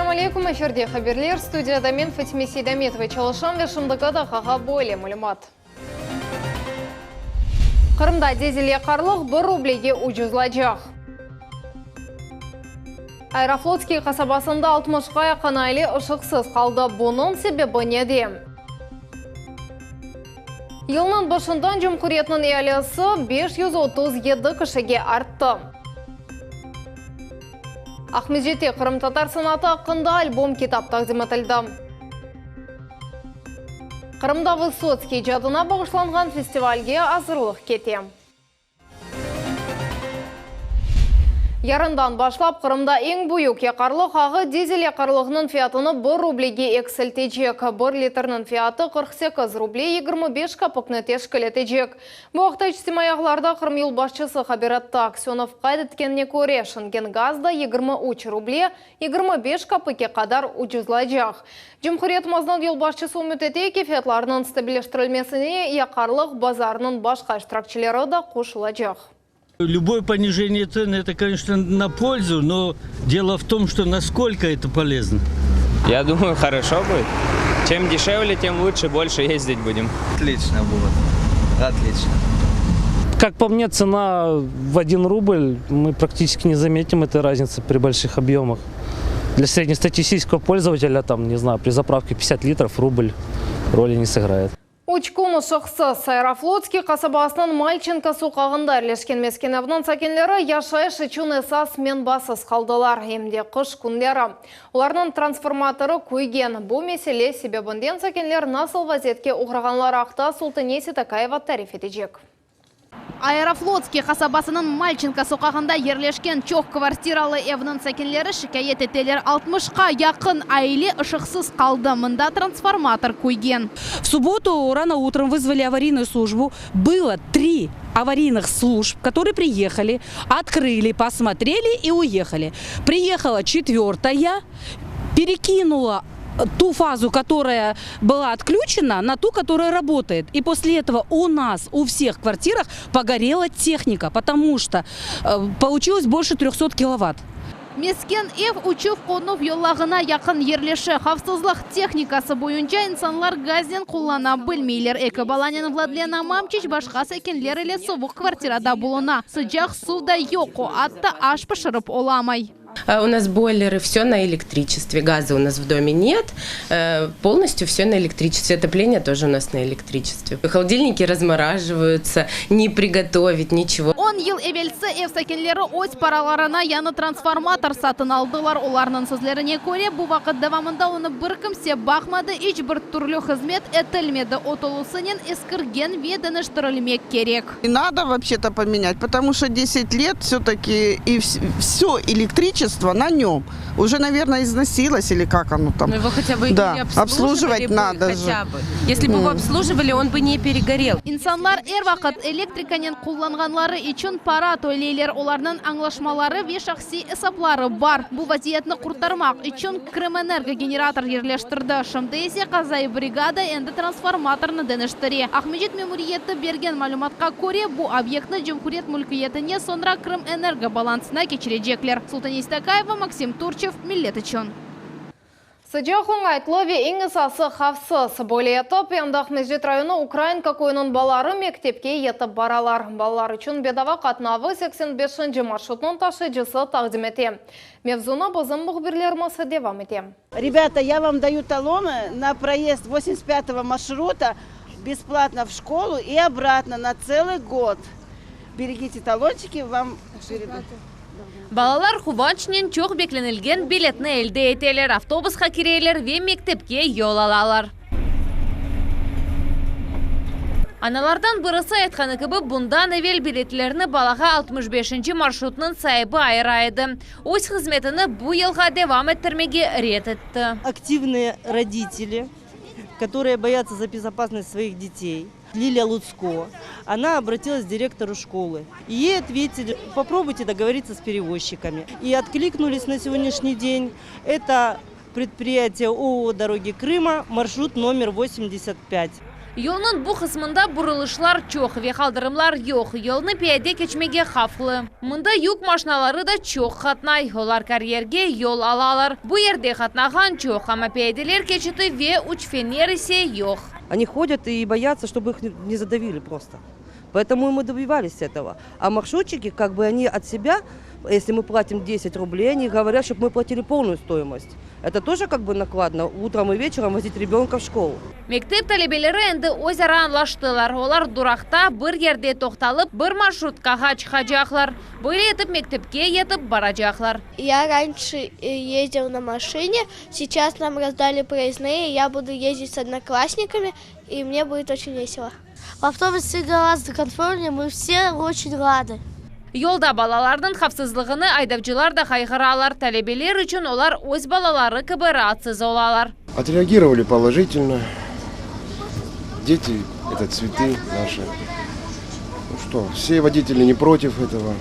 Ассаламу алейкум, эфирде хаберлер, студияда мен Фатиме Сейдаметова чалышам вешімдігі қаға боле мүлімат. Қырымда дезеле қарлық 1 рублеге ұжызлайжақ. Аэрофлотский қасабасында 60-ға яқын айлы ұшықсыз қалды. Бұның себебі неде? Елінің башындан Жұмқұретінің иялесі 537 кішіге артты. Ахмеджетте Қырым татар санаты ақында альбом китап тақдим етілді. Қырымда Высоцкий жадына бағышланған фестивальге азырлық кете. Ярындан башлап Қырымда ең бұйық яқарлық ағы дизель яқарлығының фиатыны 1 рублеге эксілтежек. 1 литрінің фиаты 48 рублей 25 капықны тешкілетежек. Бұқта үстімай ағыларда Қырым ел башчысы Хабиратта Аксенов қайдыткенне көре шынген газда 23 рублей 25 капыке қадар ұжызлайжақ. Жұмқұрет мазынан ел башчысы үмітете кефетларының стабилештірілмесіне яқарлық базарының башқа штрафчылары да қошылажақ. Любое понижение цен, это, конечно, на пользу, но дело в том, что насколько это полезно. Я думаю, хорошо будет. Чем дешевле, тем лучше, больше ездить будем. Отлично будет. Отлично. Как по мне, цена в 1 рубль, мы практически не заметим этой разницы при больших объемах. Для среднестатистического пользователя, там, не знаю, при заправке 50 литров рубль роли не сыграет. Учкуны шықсыз Аэрофлотский қасабасының Мальченко соқағында әрлешкен мескеневнің сәкенлері яшай шычун эсас мен басыз қалдылар емде қыш күндері. Оларның трансформаторы көйген. Бұл меселе себебінден сәкенлер насыл вазетке ұғырғанлар ақта Султанеси Такаева тариф етежек. Аэрофлотский қасабасының Мальченко соқағында ерлешкен чоқ квартиралы евнің сәкенлері шикайет етелер 60-қа яқын айлы ышықсыз қалды. Мында трансформатор көйген. В субботу рано утром вызвали аварийную службу. Было 3 аварийных служб, которые приехали, открыли, посмотрели и уехали. Приехала 4-я, перекинула ту фазу, которая была отключена, на ту, которая работает. И после этого у нас, у всех квартирах погорела техника, потому что получилось больше 300 киловатт. Мескен ев учув қонув йоллағына яқын ерлеші хавсызлық техникасы бойынша инсанлар газден құллана білмейлер. Экобаланин Владлена Мамчич башқа сәкенлер еле суық квартирада болуна. Sıcақ суда йоқу, атты аш пышырып оламай. У нас бойлеры, все на электричестве, газа у нас в доме нет, полностью все на электричестве, отопление тоже у нас на электричестве. Холодильники размораживаются, не приготовить ничего. Он ел эвелсі эв сәкенлері өз параларына яны трансформатор сатын алдылар. Оларның сөзлеріне көре, бұл вақыт давамында оны бір кімсе бақмады, еш бір түрлі қызмет етілмеді. Отолусынен ескірген ведініштірілмек керек. Надо вообще-то поменять, потому что 10 лет все-таки и все электричество на нем. Уже, наверное, износилось или как оно там. Но его хотя бы обслуживать надо хотя бы. Если бы его обслуживали, он бы не перегорел. İnsanlar вақыт электриканен kullanğanları için para töleylер. Оларның аңлашмалары ve şahsi hesaplары бар. Bu vaziyetni kurtarmak için Kırımenergo generator yerleştirdi. Şimdi ise Kazay brigada endi transformatorni deneштире. Ахмеджет Memuriyeti bergen malumatga ko'ra, bu obyektni Cumhuriyet mülkiyetine sonra Kırımenergo balansına geçirecekler. Султанеси Такаева, Максим Турчев, Миллет үшін. Сыджахың айтлове ең ысасы хавсыз. Боле етіп, Ахмеджет Ахмеджет районы Украинка койының балары мектепке етіп баралар. Балалар үшін бедава қатнавы 85-ші маршрутның ташыжысы тақдим ете. Мевзуна бозым мұхбірлерімізі девам ете. Ребята, я вам даю талоны на проезд 85-го маршрута бесплатно в школу и обратно на целый год. Берегите талончики, вам передают. Балалар хуванчнен чоқ бекленілген билетні әлде етелер, автобусқа кирейлер ве мектепке yol алалар. Аналардан бұрысы айтқаны кібі бұндан әвел билетлеріні балаға 65-ші маршрутның сайыбы айрайды. Өз қызметіні бұл елға девам еттірмеге рет етті. Активные родители, которые боятся за безопасность своих детей. Лилия Луцко, она обратилась к директору школы. И ей ответили, попробуйте договориться с перевозчиками. И откликнулись на сегодняшний день. Это предприятие ООО «Дороги Крыма», маршрут номер 85. Yolның bu kısmında buruluşlar çok ve kaldırımlar yok. Yolunu piyade geçmege haflı. Mında yük maşinaları da çok katnay. Olar kariyerge yol alalar. Bu yerde katnagan çok ama piyadeler geçidi ve uç fener ise yok. Они ходят и боятся, чтобы их не задавили просто. Поэтому мы добивались этого. А маршрутчики, как бы они от себя, если мы платим 10 рублей, они говорят, чтобы мы платили полную стоимость. Это тоже как бы накладно, утром и вечером возить ребенка в школу. Mектep talebeleri endi o'zaro anlaştılar. Olar durakta bir yerde to'xtalib, bir marshrutkага chiqajaqlar. Böyle etib mektepke yetib barajaqlar. Я раньше ездил на машине, сейчас нам раздали проездные, я буду ездить с одноклассниками, и мне будет очень весело. В автобусе гораздо комфортнее, мы все очень рады. Yolda balalarının xavfsızlığını aydavcılar da kaygıralar. Talebeler için olar öz balaları gibi rahatsız olalar. Отреагировали положительно. Дети – это цветы наши. Ну что, все водители не против этого.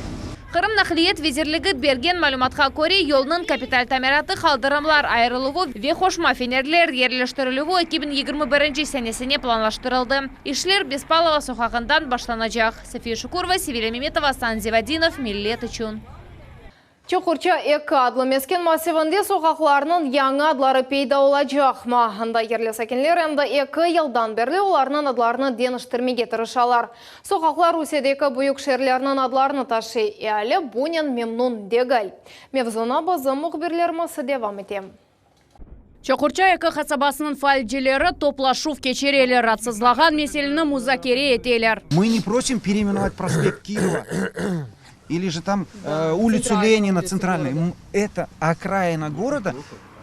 Kırım Nakliyat Vezirligi bergen malumatga ko'ra yolning kapital ta'mirati, kaldırımlar ayrılığı ve hoşma fenerler yerleştirilüğü 2021 senesine planlaştırıldı. İşler Bespalova sokağından başlanacak. Safiya Shukurova, Sevil Memetova, San Zivadinov, Millet üçün. Чукурча Экі адлы мескен массивінде соқақларының яңы адлары пейда олajaq. Анда ерлі сәкенлер әмді Экі елдан берлі оларының адларыны деніштірмеге тырышалар. Соқақлар Руседегі бұйық шерлерінің адларыны ташы әлі Бунин Мемнун Дегаль. Мевзуна базы мұқберлерімесі девам етем. Чокурча Экі қасабасының фальджелері топлашув кечерелер, атсызлаған меселіні музакере етелер. Мы не просим переименовать проспект Кирова. Или же там улицу Ленина, центральная. Это окраина города,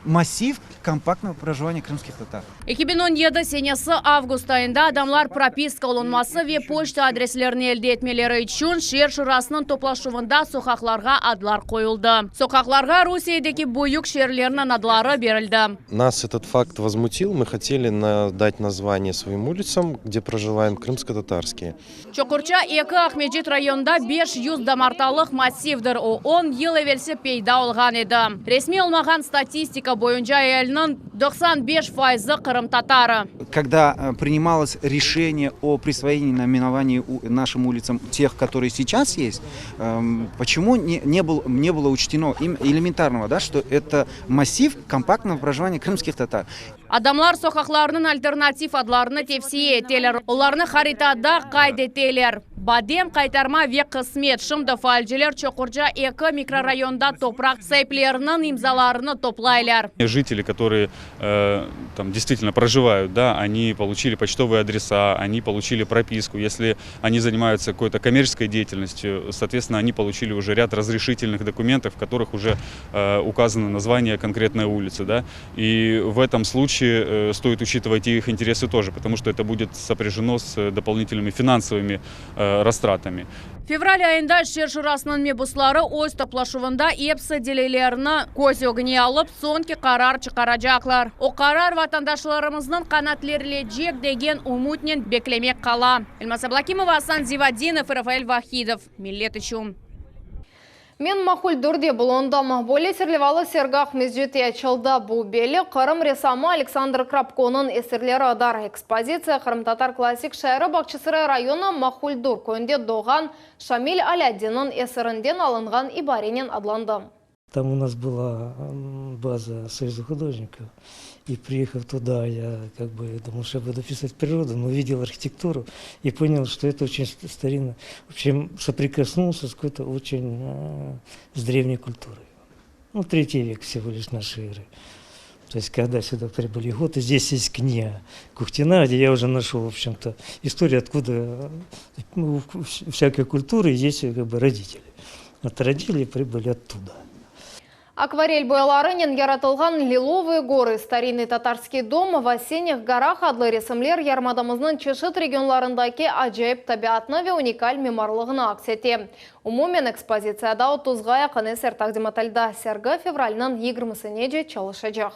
массив компактного проживания крымских татар. 2017 senesi avgust ayında adamlar propiska olunması ve poçta adreslerini elde etmeleri için şehir şurasının toplaşımında sokaklarga adlar koyuldu. Sokaklarga Rusya'daki büyük şehirlerinin adları verildi. Нас этот факт возмутил. Мы хотели дать название своим улицам, где проживаем, крымско-татарские. Чокурча Экі Ахмеджит rayonunda 500 damartalıq massivdir. O 10 yıl evvelsi peyda olğan edi. Resmi olmagan statistika boyunca elinin 95%'ı Крым татары. Когда принималось решение о присвоении наименований нашим улицам тех, которые сейчас есть, почему не было учтено им элементарного, да, что это массив компактного проживания крымских татар. Adamlar sokaklarının alternatif adlarını tefsiye eteler. Onlarını haritada kaydeteler. Badem kaytarma ve kısmet. Şimdi faalciler Çukurca Экі mikrorayonda toprak sahiplerinin imzalarını toplaylar. Жители, которые там действительно проживают, да, они получили почтовые адреса, они получили прописку. Если они занимаются какой-то коммерческой деятельностью, соответственно, они получили уже ряд разрешительных документов, в которых уже указано название конкретной улицы, да. И в этом случае стоит учитывать и их интересы тоже, потому что это будет сопряжено с дополнительными финансовыми растратами. Fevral ayında şehir şurasının mebusları öz toplaşuvunda EPSA delelerini көз өгіне alıp sonki karar çıkaracaklar. O karar vatandaşlarımızın kanatlarılecek degen umutnen beklemek kala. Elmas Ablakimova, Hasan Zivadinov, Рафаэль Вахидов. Millet üçün. Мен махуль дурде бұлондам. Боле серлевалы сергах мезжеті açıldı. Bu белі Қырым ресамы Александр Крапконың esirleri адар экспозиция Қырым-Татар классик шайры Бақчысыры районы махуль дур көнде доған Шамиль Аляддинның esirinden алынған ибаренен адланды. Там у нас была база Союза художников. И приехав туда, я как бы думал, что я буду писать природу, но увидел архитектуру и понял, что это очень старинно. В общем, соприкоснулся с какой-то очень с древней культурой. Ну, 3 век всего лишь нашей эры. То есть, когда сюда прибыли готы, здесь есть книга Кухтина, где я уже нашел, в общем-то, историю, откуда у всякой культуры есть как бы родители. Вот родители прибыли оттуда. Акварель бояларынен яратылған Лиловые горы, старинный татарский дом в осенних горах адлы ресімлер ярмадамыздың чешет регионларындаки ажайып табиатны ве уникаль меморлығына аксете. Умумен экспозицияда 30-ға яқын эсер тақдим аталды. Сергі февральнан 20-сіне же чалышачақ.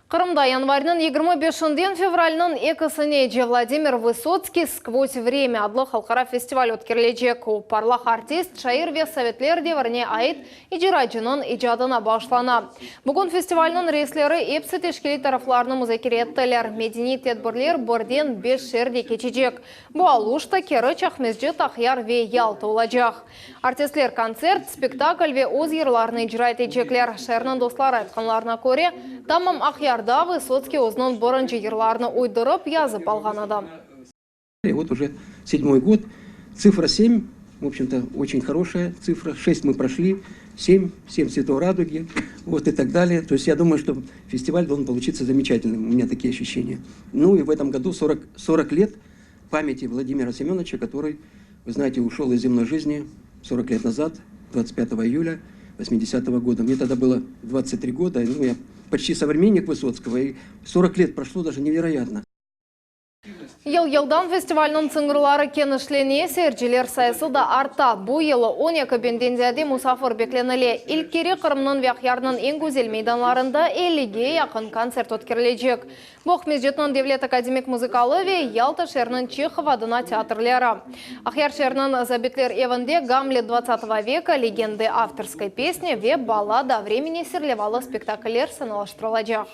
Қырымда январьның 25 февральның 2-сіне Владимир Высоцкий «Сквозь время» адлы халқара фестиваль өткерілежек. Парлах артист шайыр ве советлер девіріне айт ижирайчының ижадына башлана. Бүгін фестивальның рейслері епсі тешкелі тарафларының музыкереттілер, медени тедбірлер бірден 5 шерде кечечек. Бұл алушта кері чахмезжі тахяр ве ялты олажақ. Артистлер концерт, спектакль ве өз ерларыны ижирайт ечеклер. Шайырның достлары айтқанларына көре, тамам ахяр Высоцкий узнал боранчы ерларны уйдырып язып алған адам. И вот уже 7-й год, цифра 7, в общем-то, очень хорошая цифра, 6 мы прошли, 7 цветов радуги, вот и так далее. То есть я думаю, что фестиваль должен получиться замечательным, у меня такие ощущения. Ну и в этом году 40 лет памяти Владимира Семеновича, который, вы знаете, ушел из земной жизни 40 лет назад, 25 июля 80-го года. Мне тогда было 23 года, ну я почти современник Высоцкого, и 40 лет прошло, даже невероятно. Ел-елдан фестивальның цыңғырлары кенішлене серджелер сайысы да арта. Бұл елі 12 бендензияде мұсафыр бекленіле. Илкері Қырымның вяқярның ең көзел мейданларында 50-ге яқын концерт өткерілежек. Боқмезжетінің Девлет академик музыкалы ве Ялта шерінің Чехов адына театрлері. Ахяр шерінің забитлер евінде Гамлет 20 века легенды авторской песни ве баллада времени серлевалы спектаклер саналаштырылажақ.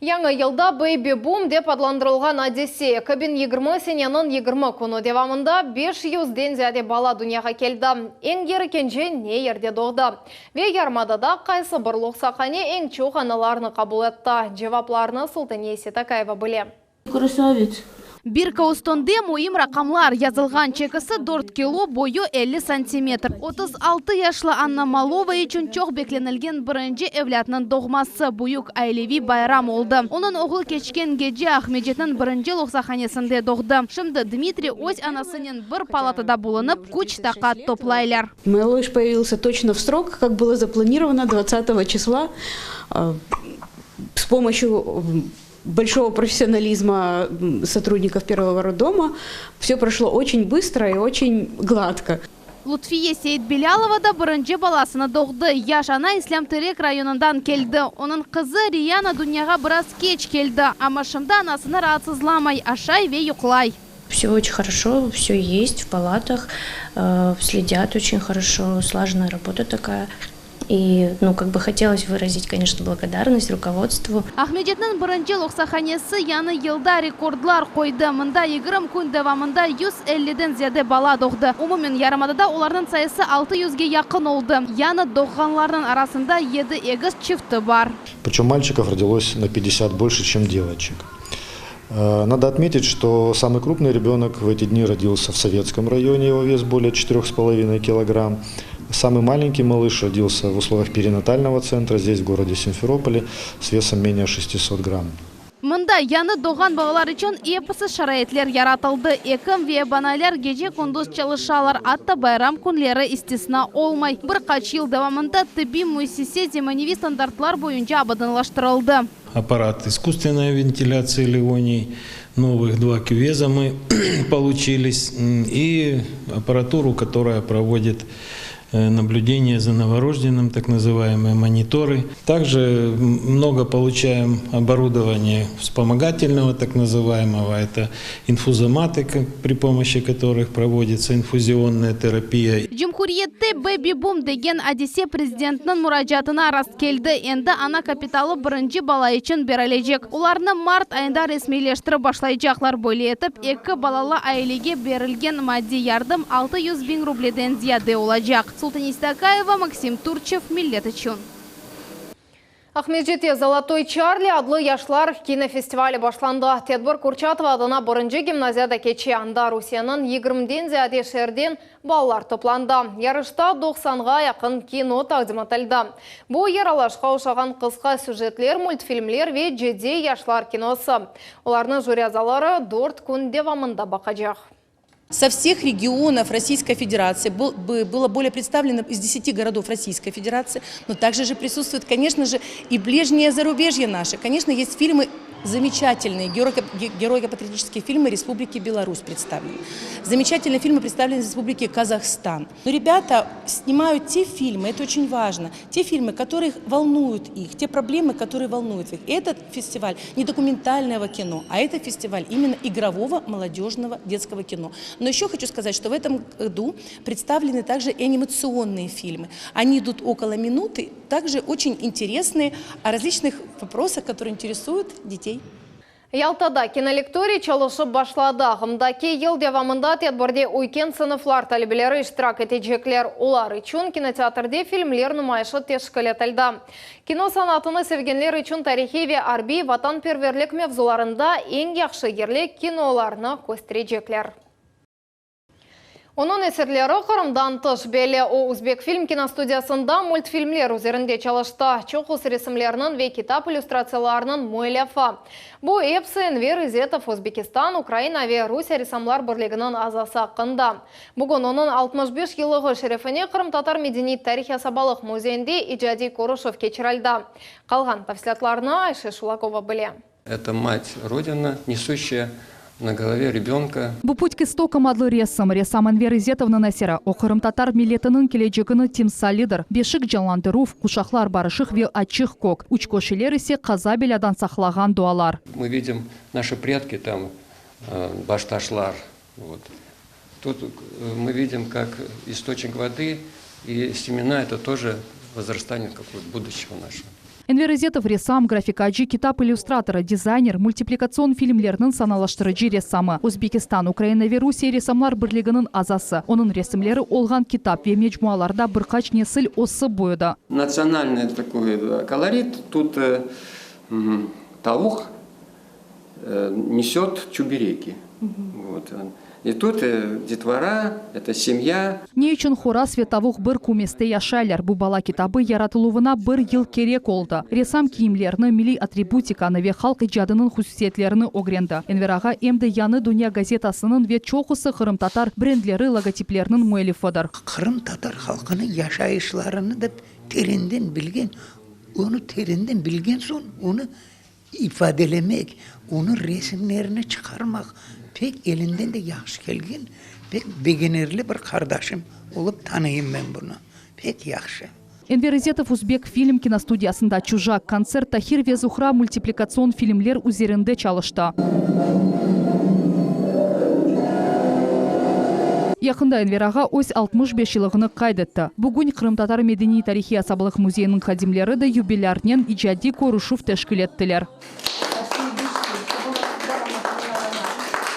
Яңы елда Baby Boom деп адландырылған Одиссея. Кабин 20 сененің 20 күні девамында 500-ден зәде бала дүнияға келді. Ең ері кенже не ерде доғды. Ве ярмадада қайсы бұрлық сақане ең чоқ аналарыны қабыл етті. Жевапларыны Султания Сетакаева біле. Красавец. Бир каустонде моим рақамлар язылған чекасы 4 кило бойы 50 сантиметр. 36 яшлы Анна Малова үшін чоқ бекленілген бірінші әвлятның доғмасы бұйық айлеви байрам олды. Оның оғыл кечкен геже Ахмеджетінің бірінші лоқсаханесінде доғды. Шымды Дмитрий ось анасының бір палатада болынып, күч тақат топлайлар. Малыш появился точно в срок, как было запланировано 20 числа. С помощью большого профессионализма сотрудников первого роддома все прошло очень быстро и очень гладко. Лутфие Сейтбелялова да бірінші баласыны доғды. Яш ана Ислам Терек районындан келді. Оның қызы Рияна дүнияға біраз кеч келді. Амашымда анасыны раатсызламай, ашай ве юқлай. Все очень хорошо, все есть в палатах, следят очень хорошо, слаженная работа такая. И, хотелось выразить, конечно, благодарность руководству. Ахмеджетнің бірінші лоқсаханесі яны елда рекордлар қойды. Мында 20 күн девамында 150-ден зияде бала доғды. Умумен ярымадада олардың сайысы 600-ге яқын олды. Яны доғғанлардың арасында 7 егіз чифті бар. Причем мальчиков родилось на 50 больше, чем девочек. Надо отметить, что самый крупный ребенок в эти дни родился в Советском районе, его вес более 4,5 килограмм. Самый маленький малыш родился в условиях перинатального центра, здесь в городе Симферополе, с весом менее 600 грамм. Мында яны доған бағалар үшін епісі шарайетлер яратылды. Екім ве банайлар геже күндіз çalışалар, атта байрам күнлері истисна олмай. Бір қач ел давамында тіби мүйсесе земаневи стандартлар бойынша абадынлаштырылды. Аппарат искусственной вентиляции ливоний, новых 2 кювеза мы получились, и аппаратуру, которая проводит наблюдение за новорожденным, так называемые мониторы. Также много получаем оборудования вспомогательного, так называемого. Это инфузоматы, при помощи которых проводится инфузионная терапия. Жумхуриетте Baby Boom деген Одиссея президентінің мұражатына раст келді. Енді ана капиталы бірінші бала үшін берілежек. Оларны март айында ресмейлештірі башлайжақлар бөлі етіп, 2 балалы айлеге берілген мадди ярдым 600 000 рубледен зияде олажақ. Султания Сетакаева, Максим Турчев, Миллет үшін. Ахмеджетте «Золотой Чарли» адлы яшлар кинофестивалі башланды. Тедбір Курчатова адына бірінші гимназияда кече анда Русияның 20-ден зияде шерден балалар топланды. Ярышта 90-ға яқын кино тағдим атылды. Бұл ералашқа ұшаған қысқа сюжетлер, мультфильмлер ве жеде яшлар киносы. Оларның журязалары 4 күн девамында бақажақ. Со всех регионов Российской Федерации было более представлено из 10 городов Российской Федерации, но также же присутствует, конечно же, и ближнее зарубежье наше. Конечно, есть фильмы замечательные героико-патриотические фильмы Республики Беларусь представлены. Замечательные фильмы представлены из Республики Казахстан. Но ребята снимают те фильмы, это очень важно, те фильмы, которые волнуют их, те проблемы, которые волнуют их. Этот фестиваль не документального кино, а это фестиваль именно игрового, молодежного, детского кино. Но еще хочу сказать, что в этом году представлены также анимационные фильмы. Они идут около минуты, также очень интересные о различных вопросах, которые интересуют детей. Ялтада кинолекторий чалышып башлады. Ағымдаки ел девамында тедбірде ойкен сыныфлар талебелері іштирак етежеклер олар үшін кинотеатрде фильмлер нумайышы тешкілетілді. Кино санатыны sevgenler үшін тарихи ве арби ватан перверлік мевзуларында ең яқшы ерлік киноларына көстережеклер. Onun eserleri Kırım'dan tış belli. O Uzbekfilm kinostudiyasında multfilmler üzerinde çalıştı. Çoğus resimlerinin ve kitap illüstratsiyalarının müellifi. Bu hepsi Enver İzzetov Özbekistan, Ukrayna ve Rusya Resimler Birliği'nin azası hakkında. Bugün onun 65 yıllığı şerefine Kırım Tatar Medeniyet Tarih Asabалық Muzeyinde icadi koruşuv geçirildi. Kalgan tafsilatlarını Ayşe Шулакова біле. Это мать Родина, несущая на голове ребенка. Bu pуть к истокам адлы ресам Энвер Изетовна Насера. О Кырым татар милетінің келечегіні тимсалидыр. Бешік жаландырув, кушақлар барышық ве ачық кок. Учкошелер исе қаза белядан сақлаған дуалар. Мы видим наши предки там, Башташлар. Вот. Тут мы видим, как источник воды и семена, это тоже возрастание какого-то будущего нашего. Энвер Изетов ресам, графикаджи, китап-иллюстратора, дизайнер, мультипликацион фильмлерінің саналаштырыжы ресамы. Өзбекистан, Украина ве Русия ресамлар бірлігінің азасы. Оның ресімлері олған китап ве мечмуаларда бірқач несіл осы бойыды. Национальный такой колорит. Тут Таух несет чубереки. Вот. И тут детвора, это семья. Не үшін хора световух бір куместе яшайлар. Бұ бала китабы яратылуына бір ел керек олды. Ресам киімлеріні, милли атрибутиканы ве халк ижадының хусусиетлеріні огренді. Энвераға емді яны Дуния газетасының ве чоқысы Кырым татар брендлері логотиплерінің муэлифыдыр. Кырым татар халқының яшайышларыны да теренден білген, onu terenden bilgen son, onu ifadelemek, onun resimlerini çıkarmak pek elinden de yaxşı gelgen, pek beginirli bir kardeşim olup tanıyım ben bunu. Pek yaxşı. Энвер Изетов Uzbekfilm киностудиясында Чужак концерт Тахир ве Зухра мультипликацион фильмлер üzerinde çalıştı. Яқында Энвераға өз 65 жылығыны қайдетті. Бүгін Кырым татар медени тарихи асабылық музейінің қадимлері де юбилярнен ижади көрушув тәшкіл еттілер.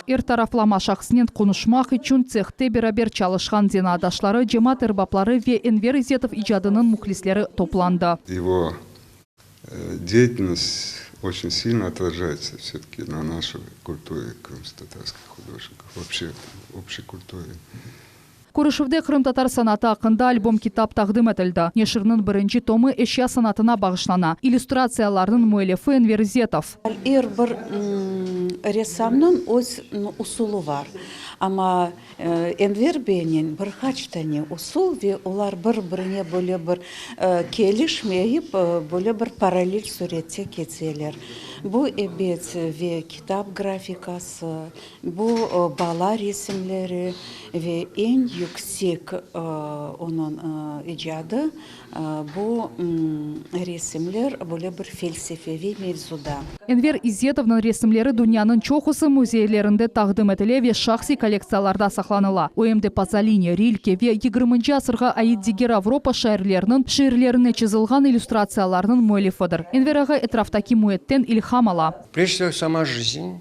Эр тарафлама шақсынен конушмақ үшін цехте берабер çalışқан зенадашлары, жемат эрбаплары ве Энвер Изетов ижадының мухлислері топланды. Его деятельность очень сильно отражается все-таки на нашей культуре крымско-татарских художников, вообще общей культуре. Көрішівде Кырым татар санаты ақында альбом китап тағдым етілді. Нешірінің бірінші томы эшя санатына бағышлана. Иллюстрацияларының муэлифі Энвер Изетов. Эр бір ресамның өз усулы бар. Ама Энвер бейнен бір қачтане усул ве олар бір-біріне бөлі бір келішмейіп, бөлі бір параллель суретсе кетселер. Бұл эбет ве китап графикасы, бұл бала ресімлері ве ең yüksek onun icadı bu resimler böyle bir felsefi mevzuda. Энвер Изетовның resimleri dünyanın çoxusu muzeylerinde taqdim etile ve şahsi kolleksiyalarda saqlanıla. OMD Pazolini, Rilke ve 20-ci asırға ait digər Avropa şairlərinin şiirlerine çizilgan illüstratsiyalarının müellifidir. Энвераға etraftaki muetten ilham ala. Прежде всего, сама жизнь,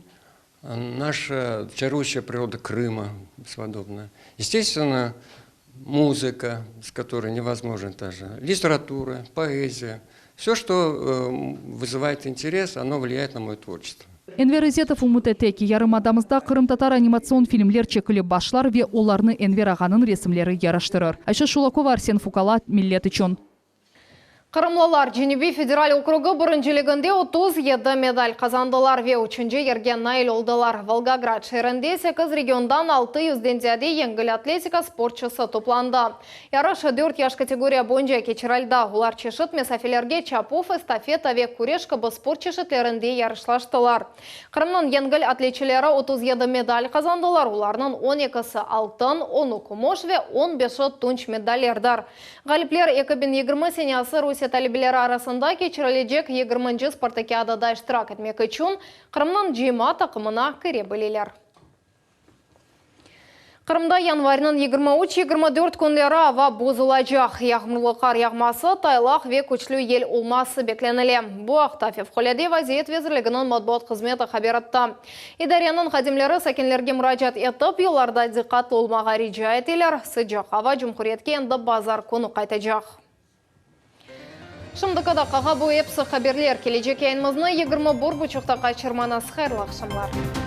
наша чарующая природа Крыма бесподобная. Естественно, музыка, с которой невозможно даже, литература, поэзия. Все, что вызывает интерес, оно влияет на мое творчество. Энвер Изетов умутетеки ярымадамызда Кырым татар анимацион фильмлер чекілі башлар ве оларны Энвер ағаның ресімлері яраштырыр. Айша Шулакова, Арсен Фукала, Миллет үшін. Қырымлылар Женеви федераль округы біріншілігінде 37 медаль қазандылар ве үшінші ерген найл олдылар. Волгоград шерінде 8 региондан 600-ден зияде еңгіл атлетика спортшысы топланды. Ярыш 4 яш категория бойынша кечіралда. Олар чешіт месафелерге чапов, эстафета ве күрешкі бұл спорт чешітлерінде ярышлаштылар. Қырымның еңгіл атлетчілері 37 медаль қазандылар. Оларның 12-сы алтын, 10 күміш ве 15-шы tunç медальердар. Ғаліплер 2020 сенесі Русия талибелері арасында кечірілежек 20-шы спартакиадада іштирак етмек үшін Қырымның 20 тақымына кіре білелер. Қырымда январының 23-24 күнлері ава бозылажақ. Яғмырлы қар яғмасы, тайлақ ве күчлі ел олмасы бекленілі. Бұ ақта Февқоледе вазиет везірлігінің матбуат қызметі хабаратта. Идарияның қадемлері сәкенлерге мұражат етіп, еларда диқатлы олмаға рижа етелер. Сыджақ ава жұмқұретке енді базар күні қайтажақ. Шымдықада қаға бұл епсі қаберлер кележек айнымызны 21 бұчықтаққа чырманас қайырлы ақшамлар.